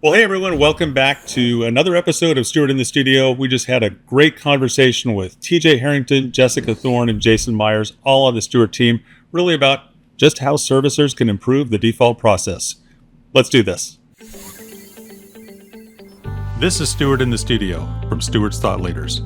Well, hey everyone, welcome back to another episode of Stewart in the Studio. We just had a great conversation with TJ Harrington, Jessica Thorne, and Jason Myers, all on the Stewart team, really about just how servicers can improve the default process. Let's do this. This is Stewart in the Studio from Stewart's Thought Leaders.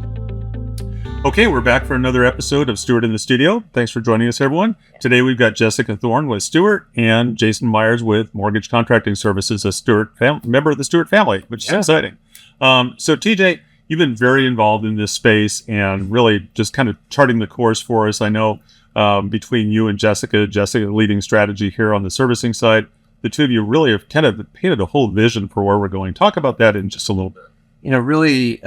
Okay, we're back for another episode of Stewart in the Studio. Thanks for joining us, everyone. Today we've got Jessica Thorne with Stewart and Jason Myers with Mortgage Contracting Services, a member of the Stewart family, which is exciting. So TJ, you've been very involved in this space and really just kind of charting the course for us. I know between you and Jessica leading strategy here on the servicing side, the two of you really have kind of painted a whole vision for where we're going. Talk about that in just a little bit. Really...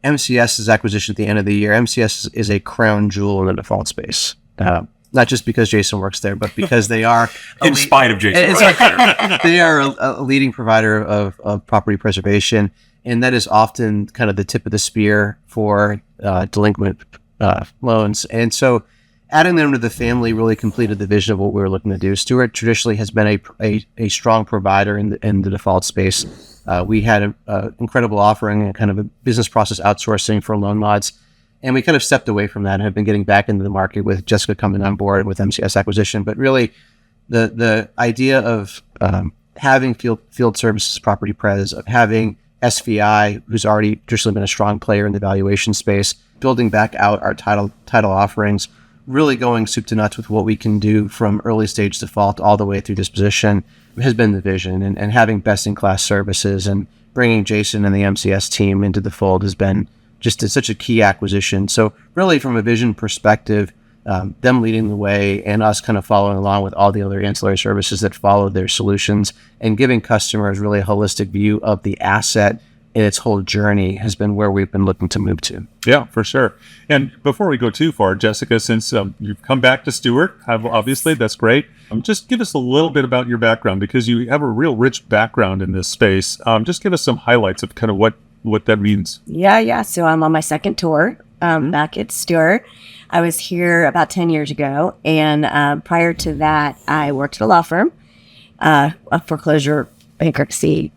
MCS's acquisition at the end of the year, MCS is a crown jewel in the default space. Not just because Jason works there, but because they are... in spite of Jason. They are a leading provider of property preservation, and that is often kind of the tip of the spear for delinquent loans. And so adding them to the family really completed the vision of what we were looking to do. Stewart traditionally has been a strong provider in the default space. We had an incredible offering and kind of a business process outsourcing for loan mods. And we kind of stepped away from that and have been getting back into the market with Jessica coming on board with MCS acquisition. But really, the idea of having field services, property pres, of having SVI, who's already traditionally been a strong player in the valuation space, building back out our title offerings, really going soup to nuts with what we can do from early stage default all the way through disposition has been the vision, and having best-in-class services and bringing Jason and the MCS team into the fold has been just such a key acquisition. So really from a vision perspective, them leading the way and us kind of following along with all the other ancillary services that follow their solutions and giving customers really a holistic view of the asset in its whole journey has been where we've been looking to move to. Yeah, for sure. And before we go too far, Jessica, since you've come back to Stewart, obviously that's great. Just give us a little bit about your background, because you have a real rich background in this space. Just give us some highlights of kind of what that means. Yeah. So I'm on my second tour back at Stewart. I was here about 10 years ago. And prior to that, I worked at a law firm, a foreclosure, bankruptcy,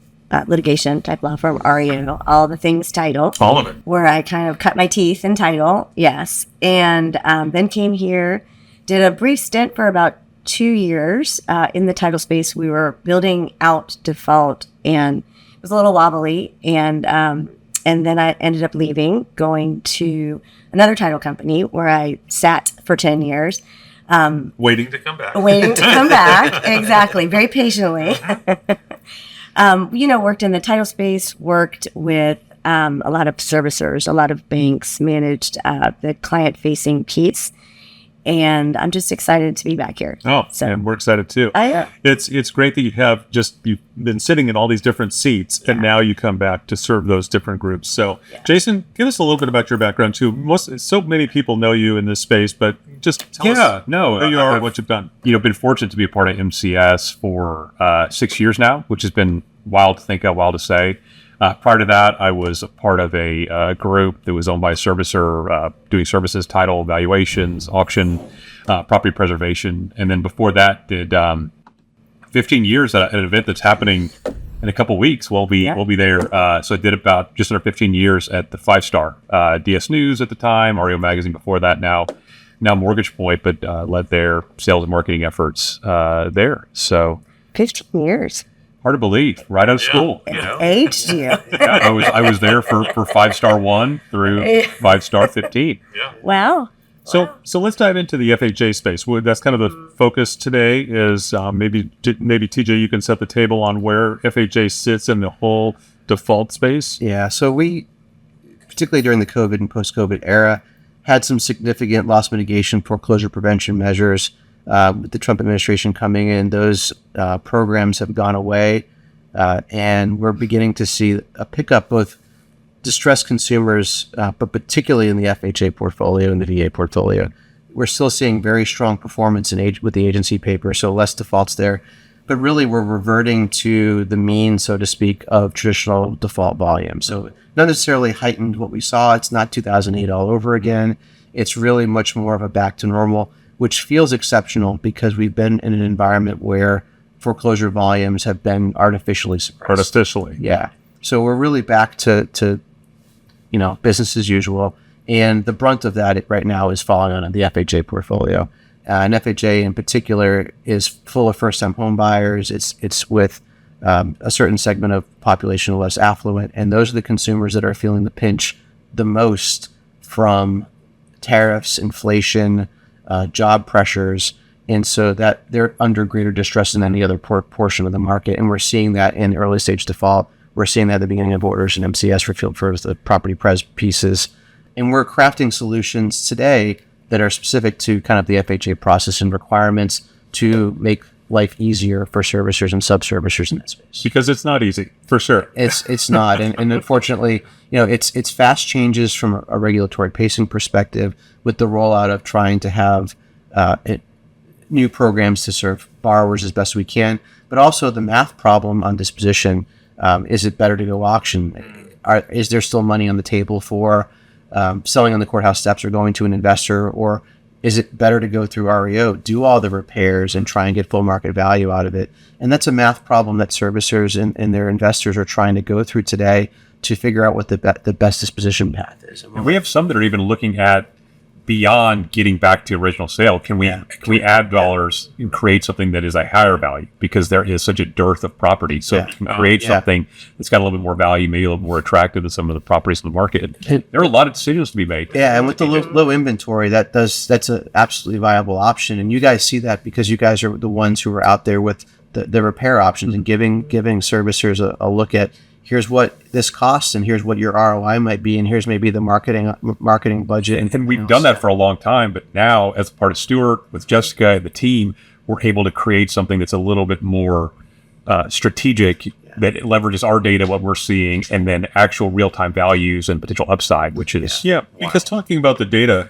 litigation type law firm, REO, all the things title. All of it. Where I kind of cut my teeth in title, yes. And then came here, did a brief stint for about 2 years in the title space. We were building out default, and it was a little wobbly. And then I ended up leaving, going to another title company where I sat for 10 years. Waiting to come back. Exactly. Very patiently. Worked in the title space, worked with a lot of servicers, a lot of banks, managed the client-facing piece. And I'm just excited to be back here. Oh, so, and we're excited too. It's great that you've been sitting in all these different seats, and now you come back to serve those different groups. So, Jason, give us a little bit about your background too. So many people know you in this space, but just tell us who you are and what you've done. Been fortunate to be a part of MCS for 6 years now, which has been wild to think of, wild to say. Prior to that, I was a part of a group that was owned by a servicer doing services, title, valuations, auction, property preservation. And then before that, did 15 years at an event that's happening in a couple weeks. We'll be there. So I did about just under 15 years at the 5-star DS News at the time, REO Magazine before that, now Mortgage Point, but led their sales and marketing efforts there. So 15 years. Hard to believe. Right out of school. Aged you. I was there for 5-star 1 through 5-star 15. Yeah. Wow. So let's dive into the FHA space. That's kind of the focus today. Is maybe TJ, you can set the table on where FHA sits in the whole default space. Yeah. So we, particularly during the COVID and post-COVID era, had some significant loss mitigation, foreclosure prevention measures. With the Trump administration coming in, those programs have gone away, and we're beginning to see a pickup of distressed consumers, but particularly in the FHA portfolio and the VA portfolio. We're still seeing very strong performance with the agency paper, so less defaults there. But really, we're reverting to the mean, so to speak, of traditional default volume. So not necessarily heightened what we saw. It's not 2008 all over again. It's really much more of a back to normal, which feels exceptional because we've been in an environment where foreclosure volumes have been artificially suppressed. Yeah. So we're really back to business as usual. And the brunt of that right now is falling on the FHA portfolio. And FHA in particular is full of first-time home buyers. It's with a certain segment of population less affluent. And those are the consumers that are feeling the pinch the most from tariffs, inflation, job pressures. And so that they're under greater distress than any other portion of the market. And we're seeing that in early stage default. We're seeing that at the beginning of orders and MCS for the property pres pieces. And we're crafting solutions today that are specific to kind of the FHA process and requirements to make life easier for servicers and sub-servicers in that space. Because it's not easy, for sure. It's not. And unfortunately, it's fast changes from a regulatory pacing perspective with the rollout of trying to have new programs to serve borrowers as best we can, but also the math problem on disposition. Is it better to go auction? Is there still money on the table for selling on the courthouse steps or going to an investor? Or is it better to go through REO, do all the repairs and try and get full market value out of it? And that's a math problem that servicers and their investors are trying to go through today to figure out what the best disposition path is. And we have some that are even looking at beyond getting back to original sale. Can we add dollars and create something that is a higher value because there is such a dearth of property? So we can create something that's got a little bit more value, maybe a little more attractive than some of the properties in the market. There are a lot of decisions to be made. Yeah, and with the low inventory, that's an absolutely viable option. And you guys see that because you guys are the ones who are out there with the repair options and giving servicers a look at, here's what this costs, and here's what your ROI might be, and here's maybe the marketing budget. And we've done that for a long time, but now as part of Stewart, with Jessica and the team, we're able to create something that's a little bit more strategic, that leverages our data, what we're seeing, and then actual real-time values and potential upside, which is... Yeah, because talking about the data,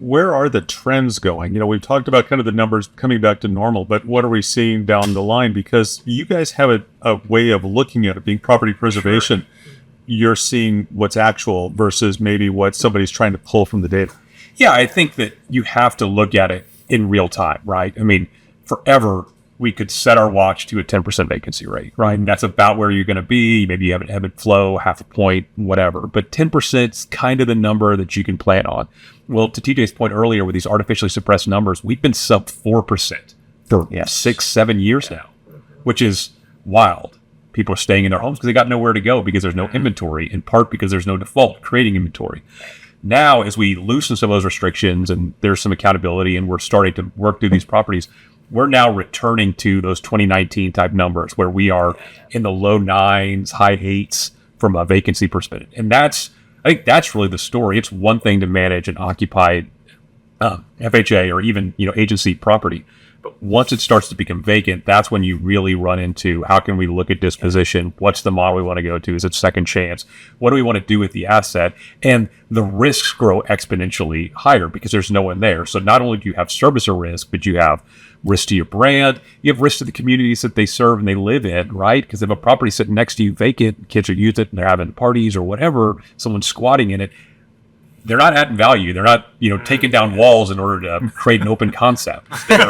where are the trends going? We've talked about kind of the numbers coming back to normal, but what are we seeing down the line? Because you guys have a way of looking at it, being property preservation. Sure. You're seeing what's actual versus maybe what somebody's trying to pull from the data. Yeah, I think that you have to look at it in real time, right? I mean, forever... we could set our watch to a 10% vacancy rate, right? And that's about where you're going to be. Maybe you have an ebb and flow, half a point, whatever. But 10% is kind of the number that you can plan on. Well, to TJ's point earlier, with these artificially suppressed numbers, we've been sub 4% for 6-7 years now, which is wild. People are staying in their homes because they got nowhere to go because there's no inventory, in part because there's no default creating inventory. Now, as we loosen some of those restrictions and there's some accountability and we're starting to work through these properties, we're now returning to those 2019 type numbers where we are in the low 9s, high 8s from a vacancy perspective. And I think that's really the story. It's one thing to manage an occupied FHA or even, agency property. But once it starts to become vacant, that's when you really run into how can we look at disposition? What's the model we want to go to? Is it second chance? What do we want to do with the asset? And the risks grow exponentially higher because there's no one there. So not only do you have servicer risk, but you have risk to your brand. You have risk to the communities that they serve and they live in, right? Because if a property sitting next to you vacant, kids are using it and they're having parties or whatever, someone's squatting in it, they're not adding value. They're not, taking down walls in order to create an open concept. They're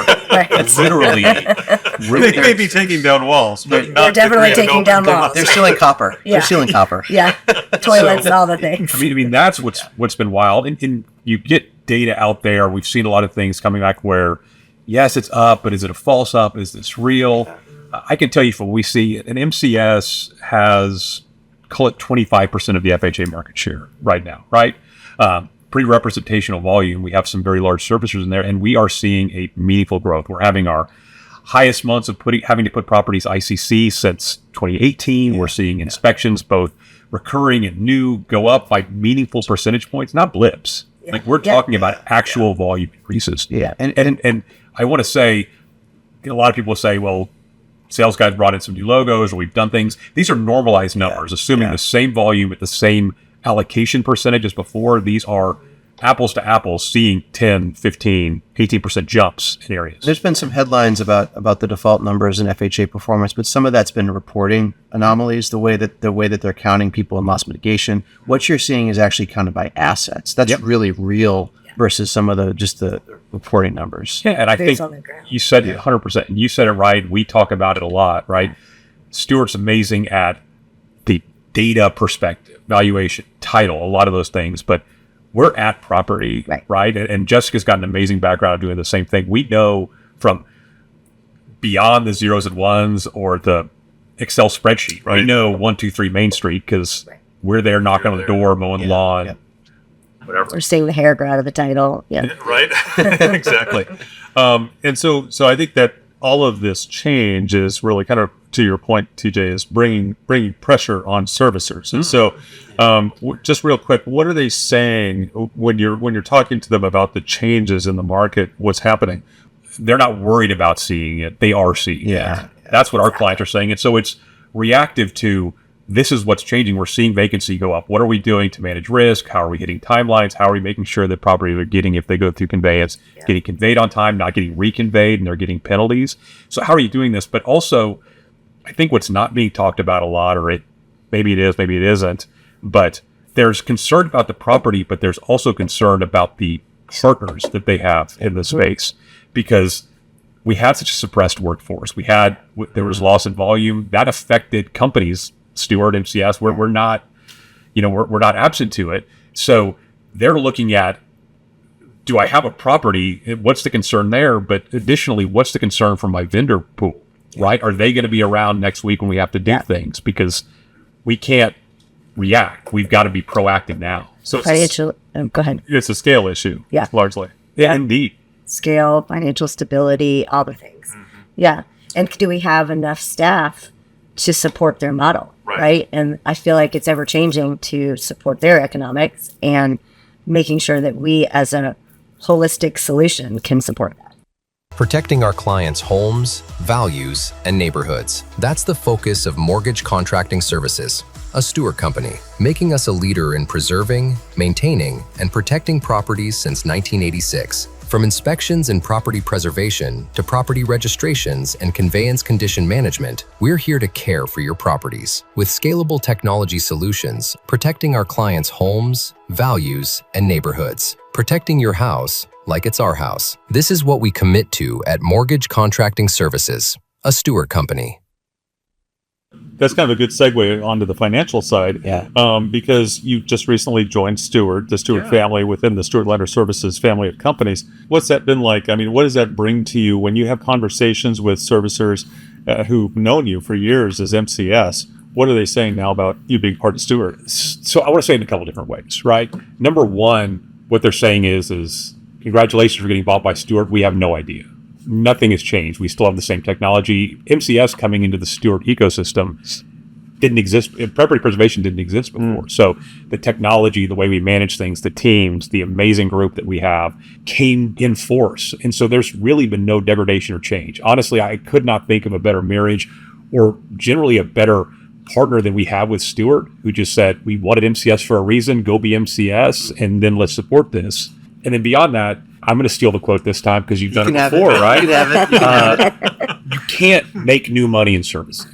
literally... They may be taking down walls, but they're definitely taking down walls. They're stealing copper. Yeah. They're stealing copper. Yeah, toilets and all the things. I mean, that's what's been wild. And you get data out there. We've seen a lot of things coming back where, yes, it's up, but is it a false up? Is this real? I can tell you from what we see, an MCS has, call it 25% of the FHA market share right now, right? Pretty representational volume. We have some very large servicers in there, and we are seeing a meaningful growth. We're having our highest months of having to put properties ICC since 2018. We're seeing inspections, both recurring and new, go up by meaningful percentage points, not blips. Like we're talking about actual volume increases. Yeah. And I want to say, a lot of people say, well, sales guys brought in some new logos or we've done things. These are normalized numbers, assuming the same volume at the same allocation percentage as before. These are apples to apples, seeing 10, 15, 18% jumps in areas. There's been some headlines about the default numbers and FHA performance, but some of that's been reporting anomalies, the way that they're counting people in loss mitigation. What you're seeing is actually counted by assets. That's really real versus some of the reporting numbers. Yeah, and I think you said it 100%. And you said it right. We talk about it a lot, right? Stewart's amazing at the data perspective, valuation, title, a lot of those things, but we're at property, right? And Jessica's got an amazing background doing the same thing. We know from beyond the zeros and ones or the Excel spreadsheet, right? We know 123 Main Street because we're there knocking on the door, mowing the lawn, whatever. Or seeing the hair grow out of the title. Yeah. Right. Exactly. And so I think that all of this change is really kind of, to your point, TJ, is bringing pressure on servicers. And so just real quick, what are they saying when you're talking to them about the changes in the market, what's happening? They're not worried about seeing it. They are seeing it. That's what our clients are saying. And so it's reactive to, this is what's changing. We're seeing vacancy go up. What are we doing to manage risk? How are we hitting timelines? How are we making sure that properties are getting, if they go through conveyance, getting conveyed on time, not getting reconveyed, and they're getting penalties? So how are you doing this? But also, I think what's not being talked about a lot, or maybe it is, maybe it isn't, but there's concern about the property, but there's also concern about the partners that they have in the space, because we had such a suppressed workforce. There was loss in volume that affected companies. Stewart, MCS, we're not absent to it. So they're looking at, do I have a property? What's the concern there? But additionally, what's the concern from my vendor pool, right? Are they going to be around next week when we have to do things? Because we can't react. We've got to be proactive now. So Financial, go ahead. It's a scale issue, largely. Yeah, indeed. Scale, financial stability, all the things. Yeah. And do we have enough staff to support their model, right? And I feel like it's ever changing to support their economics and making sure that we as a holistic solution can support that. Protecting our clients' homes, values, and neighborhoods. That's the focus of Mortgage Contracting Services, a Stewart company, making us a leader in preserving, maintaining, and protecting properties since 1986. From inspections and property preservation to property registrations and conveyance condition management, we're here to care for your properties. With scalable technology solutions, protecting our clients' homes, values, and neighborhoods. Protecting your house like it's our house. This is what we commit to at Mortgage Contracting Services, a Stewart company. That's kind of a good segue onto the financial side, because you just recently joined Stewart, the Stewart family within the Stewart Lender Services family of companies. What's that been like? I mean, what does that bring to you when you have conversations with servicers who've known you for years as MCS? What are they saying now about you being part of Stewart? So I want to say it in a couple of different ways, right? Number one, what they're saying is congratulations for getting bought by Stewart. We have no idea. Nothing has changed. We still have the same technology. MCS coming into the Stewart ecosystem didn't exist. Property preservation didn't exist before. So the technology, the way we manage things, the teams, the amazing group that we have came in force. And so there's really been no degradation or change. Honestly, I could not think of a better marriage or generally a better partner than we have with Stewart, who just said, we wanted MCS for a reason, go be MCS, and then let's support this. And then beyond that, I'm going to steal the quote this time because you've done it before, right? You can have it. You can't make new money in service.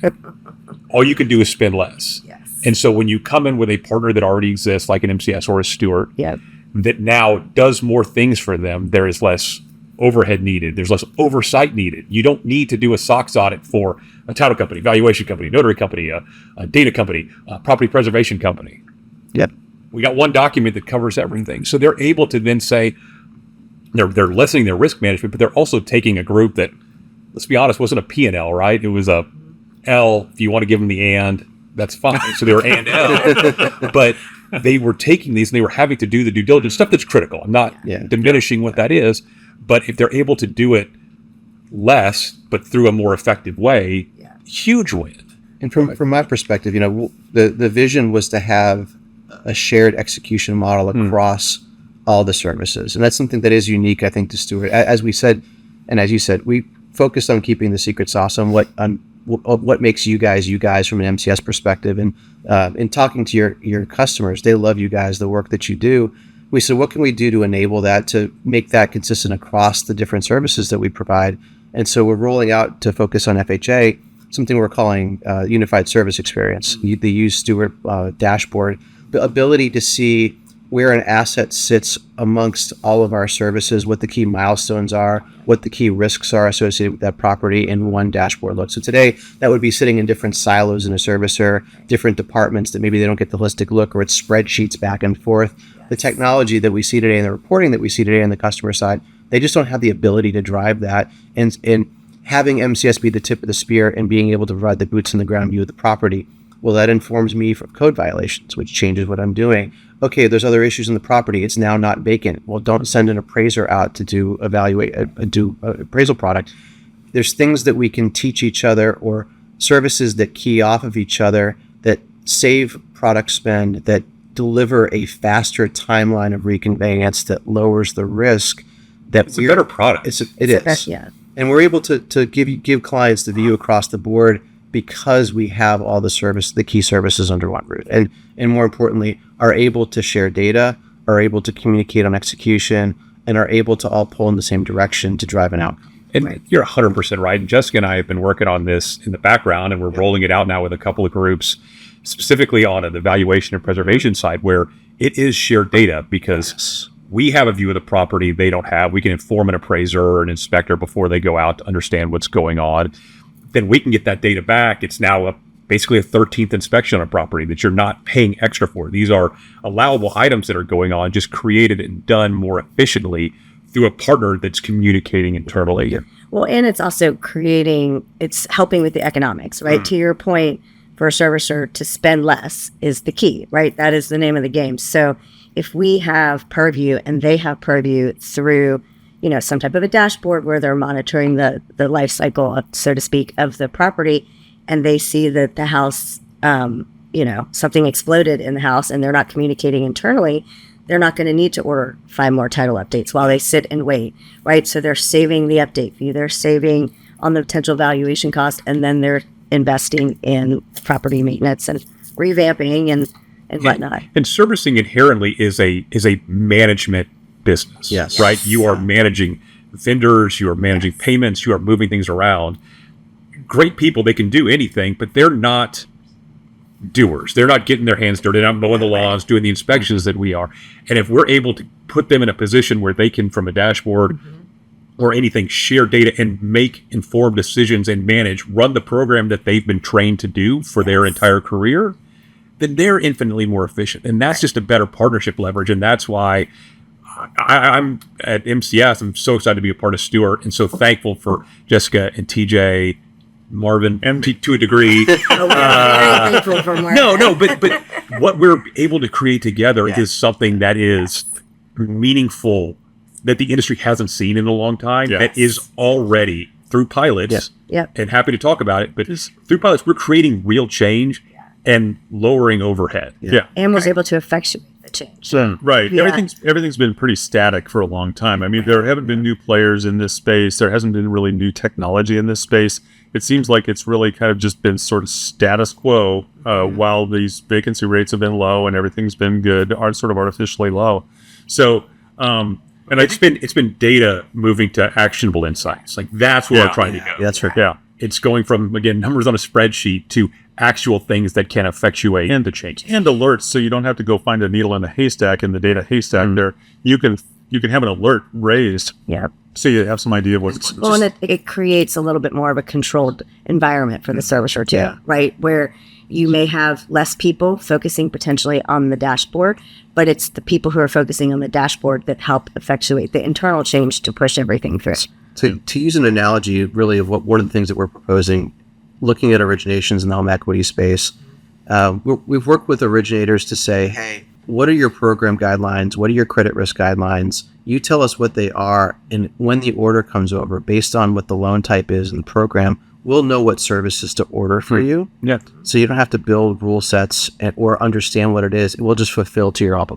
All you can do is spend less. Yes. And so when you come in with a partner that already exists, like an MCS or a Stewart, that now does more things for them, there is less overhead needed. There's less oversight needed. You don't need to do a SOX audit for a title company, valuation company, notary company, a data company, a property preservation company. Yep. We got one document that covers everything. So they're able to then say, they're lessening their risk management, but they're also taking a group that, let's be honest, wasn't a P&L, right? It was a L. If you want to give them the and, that's fine. So they were and L. But they were taking these and they were having to do the due diligence stuff that's critical. I'm not diminishing what that is. But if they're able to do it less, but through a more effective way, huge win. And from my perspective, the vision was to have a shared execution model across all the services. And that's something that is unique, I think, to Stewart. As we said, and as you said, we focused on keeping the secret sauce on what makes you guys from an MCS perspective. And in talking to your customers, they love you guys, the work that you do. we said, what can we do to enable that, to make that consistent across the different services that we provide? And so we're rolling out, to focus on FHA, something we're calling Unified Service Experience. They use Stewart dashboard, the ability to see where an asset sits amongst all of our services, what the key milestones are, what the key risks are associated with that property in one dashboard look. So today, that would be sitting in different silos in a servicer, different departments that maybe they don't get the holistic look, or it's spreadsheets back and forth. The technology that we see today and the reporting that we see today on the customer side, they just don't have the ability to drive that. And having MCS be the tip of the spear and being able to provide the boots on the ground view of the property, well, that informs me from code violations, which changes what I'm doing. Okay, there's other issues in the property. It's now not vacant. Well, don't send an appraiser out to do appraisal product. There's things that we can teach each other, or services that key off of each other, that save product spend, that deliver a faster timeline of reconveyance, that lowers the risk. That it's a better product. It is. Yeah. And we're able to give clients the view across the board, because we have all the key services under one roof, and more importantly, are able to share data, are able to communicate on execution, and are able to all pull in the same direction to drive an outcome. And you're 100% right. And Jessica and I have been working on this in the background, and we're rolling it out now with a couple of groups, specifically on the valuation and preservation side, where it is shared data, because we have a view of the property they don't have. We can inform an appraiser or an inspector before they go out to understand what's going on. Then we can get that data back. It's now basically a 13th inspection on a property that you're not paying extra for. These are allowable items that are going on, just created and done more efficiently through a partner that's communicating internally. Well, and it's also it's helping with the economics, right? To your point, for a servicer to spend less is the key, right? That is the name of the game. So if we have purview and they have purview through some type of a dashboard where they're monitoring the life cycle, so to speak, of the property, and they see that the house, something exploded in the house, and they're not communicating internally, they're not going to need to order 5 more title updates while they sit and wait, right? So they're saving the update fee, they're saving on the potential valuation cost, and then they're investing in property maintenance and revamping and whatnot. And servicing inherently is a management business. Yes. Right? You are managing vendors, you are managing payments, you are moving things around. Great people, they can do anything, but they're not doers. They're not getting their hands dirty, they're not mowing the lawns, doing the inspections that we are. And if we're able to put them in a position where they can, from a dashboard or anything, share data and make informed decisions and run the program that they've been trained to do for their entire career, then they're infinitely more efficient. And that's just a better partnership leverage. And that's why I'm at MCS. I'm so excited to be a part of Stewart, and so thankful for Jessica and TJ, Marvin, and to a degree. Very thankful for Marvin. No, but what we're able to create together is something that is meaningful, that the industry hasn't seen in a long time. That is already through pilots. And happy to talk about it, but through pilots, we're creating real change and lowering overhead. And was able to effectuate the change. So, right. Yeah. Everything's been pretty static for a long time. I mean, there haven't been new players in this space. There hasn't been really new technology in this space. It seems like it's really kind of just been sort of status quo while these vacancy rates have been low and everything's been good, are sort of artificially low. So, and it's been data moving to actionable insights. Like that's where we're trying to go. That's right. Yeah. It's going from, again, numbers on a spreadsheet to actual things that can effectuate and to change and alerts, so you don't have to go find a needle in a haystack in the data haystack. There, you can have an alert raised. So you have some idea of what's. Well, and it creates a little bit more of a controlled environment for the servicer too, right? Where you may have less people focusing potentially on the dashboard, but it's the people who are focusing on the dashboard that help effectuate the internal change to push everything through. To use an analogy, really, of what one of the things that we're proposing, looking at originations in the home equity space, we've worked with originators to say, hey, what are your program guidelines? What are your credit risk guidelines? You tell us what they are, and when the order comes over, based on what the loan type is in the program, we'll know what services to order for you. So you don't have to build rule sets or understand what it is. It will just fulfill to your the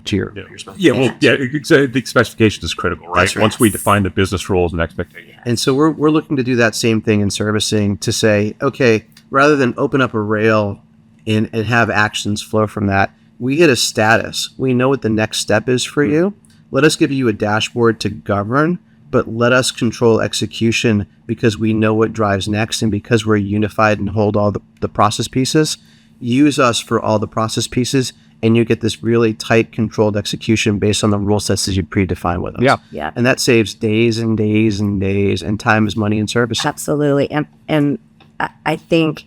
specification is critical, right? Once we define the business rules and expectations. And so we're looking to do that same thing in servicing, to say, okay, rather than open up a rail and have actions flow from that, we get a status. We know what the next step is for you. let us give you a dashboard to govern, but let us control execution because we know what drives next, and because we're unified and hold all the process pieces. Use us for all the process pieces, and you get this really tight, controlled execution based on the rule sets that you predefine with us. Yeah. And that saves days and days and days, and time is money in service. Absolutely. And I think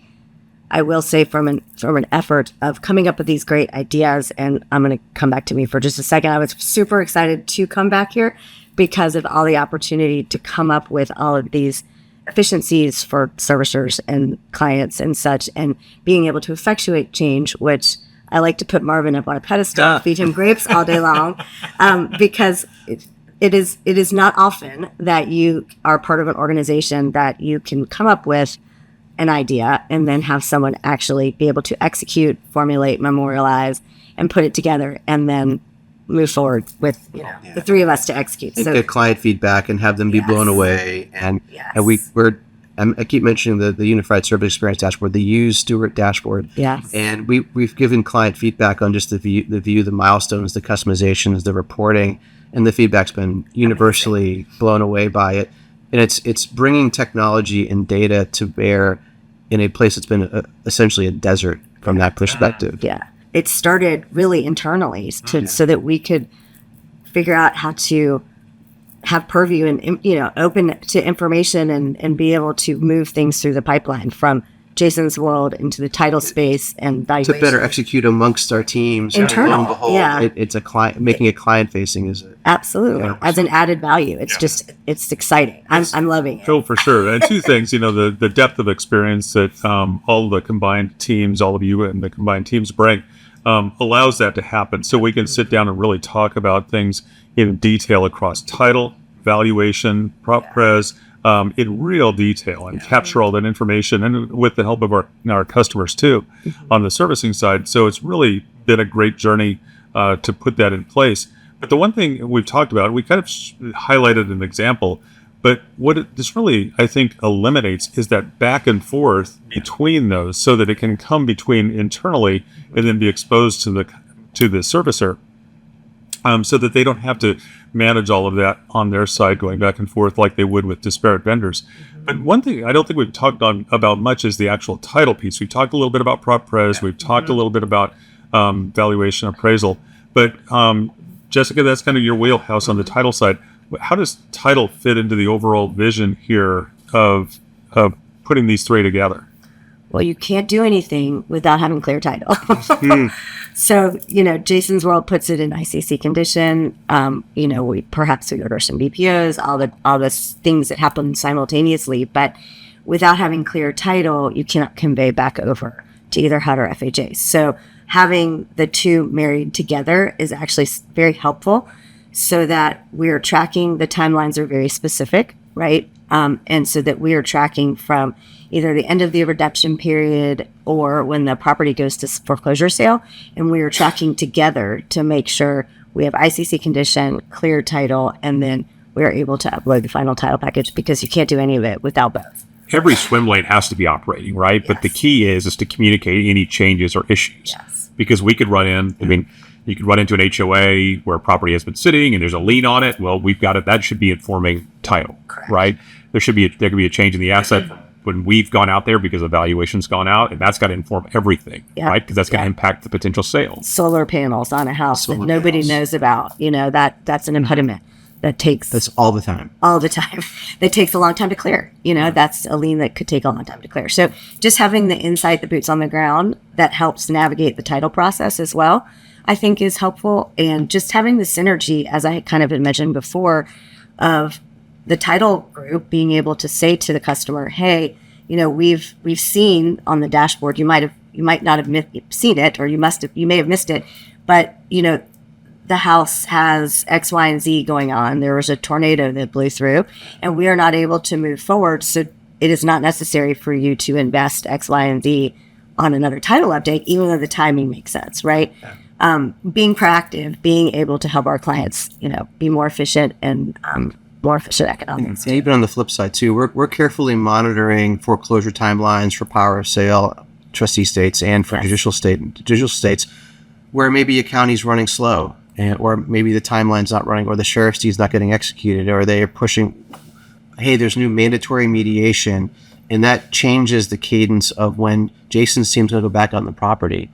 I will say from an effort of coming up with these great ideas, and I'm going to come back to me for just a second. I was super excited to come back here because of all the opportunity to come up with all of these efficiencies for servicers and clients and such, and being able to effectuate change, which I like to put Marvin up on a pedestal, feed him grapes all day long, because it is not often that you are part of an organization that you can come up with an idea and then have someone actually be able to execute, formulate, memorialize, and put it together, and then move forward with the three of us to execute. And So get client feedback and have them be blown away. And I keep mentioning the Unified Service Experience Dashboard, the Use Stewart Dashboard. Yes. And we've given client feedback on just the view, the milestones, the customizations, the reporting, and the feedback's been universally blown away by it. And it's bringing technology and data to bear in a place that's been essentially a desert from that perspective. Yeah. It started really internally so that we could figure out how to have purview and, open to information and be able to move things through the pipeline from Jason's world into the title space and valuation. To better execute amongst our teams. Internal, And lo and behold, yeah. It's a client, making it client facing is Absolutely. As an added value. It's just, it's exciting. I'm loving it. Oh, for sure. And two things, the depth of experience that all the combined teams, all of you and the combined teams bring, allows that to happen. So we can sit down and really talk about things in detail across title, valuation, prop pres, in real detail, and capture all that information, and with the help of our customers too, on the servicing side. So it's really been a great journey to put that in place. But the one thing we've talked about, we kind of highlighted an example, but what this really, I think, eliminates is that back and forth between those, so that it can come between internally and then be exposed to the servicer, so that they don't have to manage all of that on their side, going back and forth like they would with disparate vendors. But one thing I don't think we've talked about much is the actual title piece. We've talked a little bit about prop pres. We've talked a little bit about valuation appraisal. But Jessica, that's kind of your wheelhouse on the title side. How does title fit into the overall vision here of putting these three together? Well, you can't do anything without having clear title. So, Jason's world puts it in ICC condition. We order some BPOs, all the things that happen simultaneously. But without having clear title, you cannot convey back over to either HUD or FHA. So having the two married together is actually very helpful, so that we're tracking, the timelines are very specific, right? And so that we are tracking from either the end of the redemption period or when the property goes to foreclosure sale, and we are tracking together to make sure we have ICC condition, clear title, and then we are able to upload the final title package, because you can't do any of it without both. Every swim lane has to be operating, right? Yes. But the key is to communicate any changes or issues. Yes. Because we could run in, you could run into an HOA where a property has been sitting and there's a lien on it. Well, we've got it. That should be informing title, Correct. right? There could be a change in the asset when we've gone out there because the valuation's gone out, and that's got to inform everything, right? Because that's going to impact the potential sale. Solar panels on a house that nobody knows about, that's an impediment that takes That's all the time. That takes a long time to clear. That's a lien that could take a long time to clear. So just having the insight, the boots on the ground, that helps navigate the title process as well, I think is helpful. And just having the synergy, as I kind of had mentioned before, of the title group being able to say to the customer, hey, we've seen on the dashboard, you might not have seen it, or you may have missed it, but the house has X, Y, and Z going on. There was a tornado that blew through, and we are not able to move forward. So it is not necessary for you to invest X, Y, and Z on another title update, even though the timing makes sense, right? Being proactive, being able to help our clients, be more efficient and more efficient economics. And even on the flip side too, we're carefully monitoring foreclosure timelines for power of sale, trustee states, and for judicial states, where maybe a county's running slow. or maybe the timeline's not running, or the sheriff's deed's not getting executed, or they're pushing, hey, there's new mandatory mediation, and that changes the cadence of when Jason's team's going to go back on the property,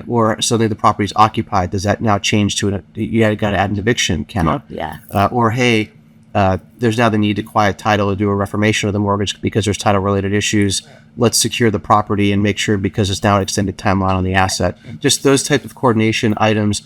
or suddenly the property's occupied. Does that now change to you got to add an eviction, Kenna? Yeah. Or hey, there's now the need to quiet title to do a reformation of the mortgage because there's title-related issues. Let's secure the property and make sure, because it's now an extended timeline on the asset. Just those type of coordination items.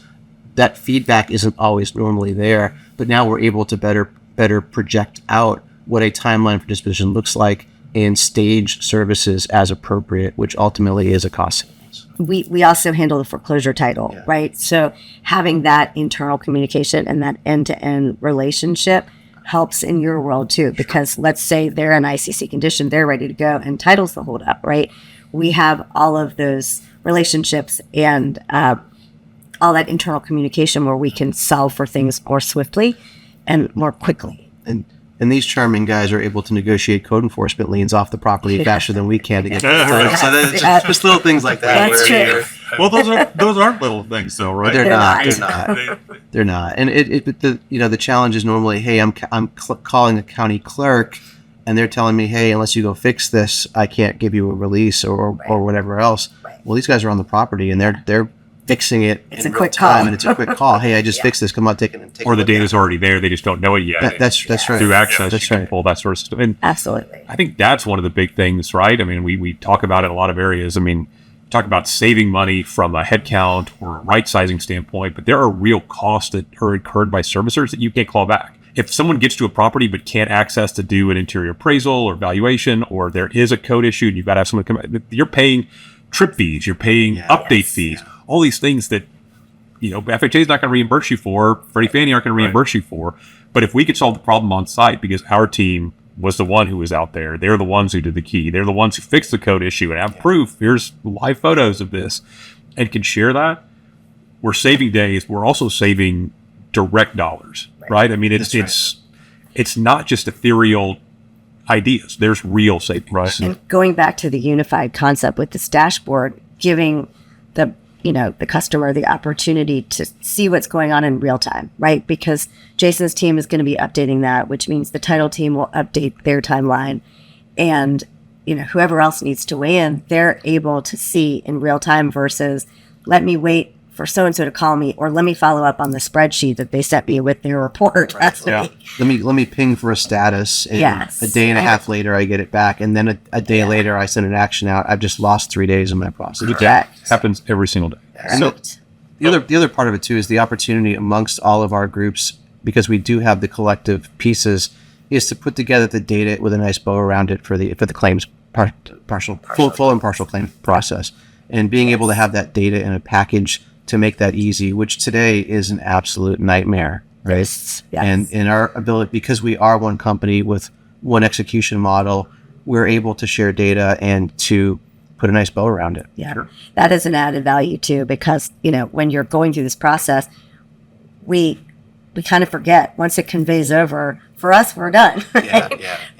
That feedback isn't always normally there, but now we're able to better project out what a timeline for disposition looks like and stage services as appropriate, which ultimately is a cost savings. We also handle the foreclosure title, right? So having that internal communication and that end-to-end relationship helps in your world too, because let's say they're in ICC condition, they're ready to go, and title's the holdup, right? We have all of those relationships and all that internal communication where we can solve for things more swiftly and more quickly. And these charming guys are able to negotiate code enforcement liens off the property faster than we can to get. So that's just little things like that. That's true. Well, those aren't little things, though, right? They're not. They're not. And the challenge is normally, hey, I'm calling the county clerk, and they're telling me, hey, unless you go fix this, I can't give you a release or whatever else. Right. Well, these guys are on the property, and they're fixing it. It's in a quick real time, call. and it's a quick call. Hey, I just fixed this. Come on, take it. Or the data's already there. They just don't know it yet. That's right. Through access, That's you can right. pull that sort of stuff. And Absolutely. I think that's one of the big things, right? I mean, we talk about it in a lot of areas. I mean, talk about saving money from a headcount or right sizing standpoint, but there are real costs that are incurred by servicers that you can't claw back. If someone gets to a property but can't access to do an interior appraisal or valuation, or there is a code issue and you've got to have someone come, you're paying trip fees, you're paying update fees, all these things that FHA is not going to reimburse you for, Freddie Fannie aren't going to reimburse you for. But if we could solve the problem on site because our team was the one who was out there, they're the ones who did the key, they're the ones who fixed the code issue and have proof, here's live photos of this, and can share that, we're saving days, we're also saving direct dollars, right? I mean, it's not just ethereal ideas, there's real savings. Right. And going back to the unified concept with this dashboard, giving the customer the opportunity to see what's going on in real time, right? Because Jason's team is going to be updating that, which means the title team will update their timeline. And, whoever else needs to weigh in, they're able to see in real time versus let me wait for so-and-so to call me, or let me follow up on the spreadsheet that they sent me with their report last week. Let me ping for a status. And a day and a half later, I get it back. And then a day later, I send an action out. I've just lost 3 days in my process. Correct. Happens every single day. So the other part of it too is the opportunity amongst all of our groups, because we do have the collective pieces, is to put together the data with a nice bow around it for the claims full and partial claim process, and being able to have that data in a package to make that easy, which today is an absolute nightmare, right? Yes. And in our ability, because we are one company with one execution model, we're able to share data and to put a nice bow around it. Yeah, that is an added value too, because when you're going through this process, we kind of forget once it conveys over. For us, we're done.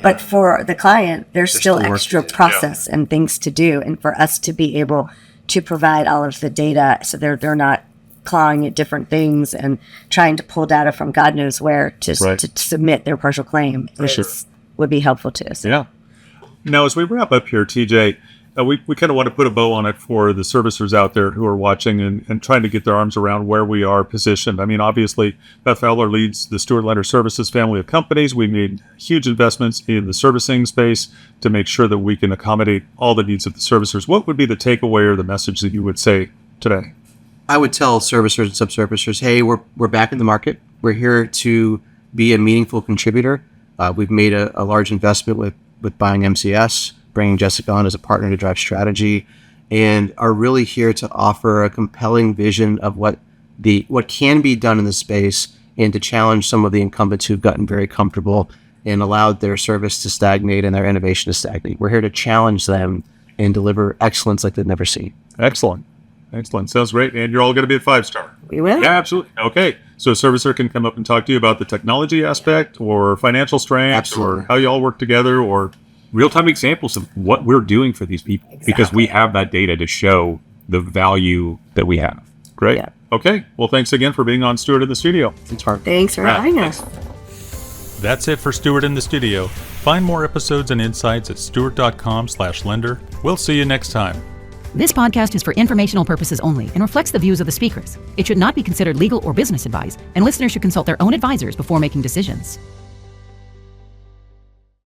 But for the client, there's still still work extra to do. process and things to do, and for us to be able to provide all of the data, so they're not clawing at different things and trying to pull data from God knows where to submit their partial claim would be helpful to us. Yeah. Now, as we wrap up here, TJ, we kind of want to put a bow on it for the servicers out there who are watching and trying to get their arms around where we are positioned. I mean, obviously, Beth Fowler leads the Stewart Lender Services family of companies. We made huge investments in the servicing space to make sure that we can accommodate all the needs of the servicers. What would be the takeaway or the message that you would say today? I would tell servicers and subservicers, hey, we're back in the market. We're here to be a meaningful contributor. We've made a large investment with buying MCS, bringing Jessica on as a partner to drive strategy, and are really here to offer a compelling vision of what can be done in the space, and to challenge some of the incumbents who've gotten very comfortable and allowed their service to stagnate and their innovation to stagnate. We're here to challenge them and deliver excellence like they've never seen. Excellent. Sounds great. And you're all going to be at 5-star. We will. Yeah, absolutely. Okay. So a servicer can come up and talk to you about the technology aspect or financial strength Absolutely. or how you all work together or Real-time examples of what we're doing for these people because we have that data to show the value that we have. great. Yeah. Okay. Well, thanks again for being on Stewart in the Studio. Thanks for having us. That's it for Stewart in the Studio. Find more episodes and insights at stewart.com/lender. We'll see you next time. This podcast is for informational purposes only and reflects the views of the speakers. It should not be considered legal or business advice, and listeners should consult their own advisors before making decisions.